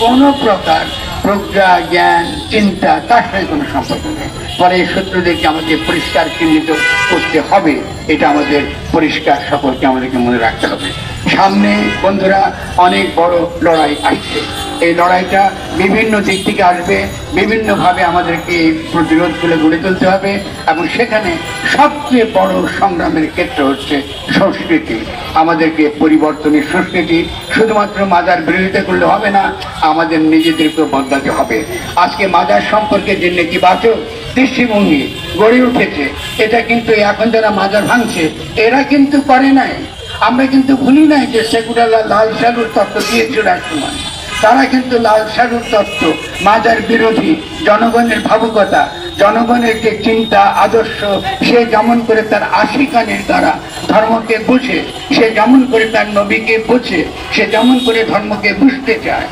কোনো প্রকার প্রজ্ঞা জ্ঞান চিন্তা তার সঙ্গে কোনো সম্পর্ক নেই। ফলে এই শত্রুদেরকে আমাদের পরিষ্কার চিহ্নিত করতে হবে, এটা আমাদের পরিষ্কার সকলকে আমাদেরকে মনে রাখতে হবে। সামনে বন্ধুরা অনেক বড় লড়াই আসছে। এই লড়াইটা বিভিন্ন দিক থেকে আসবে, বিভিন্নভাবে আমাদেরকে এই প্রতিরোধগুলো গড়ে তুলতে হবে এবং সেখানে সবচেয়ে বড় সংগ্রামের ক্ষেত্র হচ্ছে সংস্কৃতি। আমাদেরকে পরিবর্তনের সংস্কৃতি শুধুমাত্র মাজার বিরোধিতা করলে হবে না, আমাদের নিজেদেরকেও বদলাতে হবে। আজকে মাজার সম্পর্কে যে নেতিবাচক দৃষ্টিভঙ্গি গড়ে উঠেছে, এটা কিন্তু এখন যারা মাজার ভাঙছে এরা কিন্তু করে নাই। আমরা কিন্তু ভুলি নাই যে সেকুলার লাল সালুর তত্ত্ব দিয়েছিল এক সময়। তারা কিন্তু লাল সালুর তত্ত্ব, মাজার বিরোধী, জনগণের ভাবুকতা, জনগণের যে চিন্তা আদর্শ, সে যেমন করে তার আশিকানির দ্বারা ধর্মকে বুঝে, সে যেমন করে তার নবীকে বুঝে, সে যেমন করে ধর্মকে বুঝতে চায়,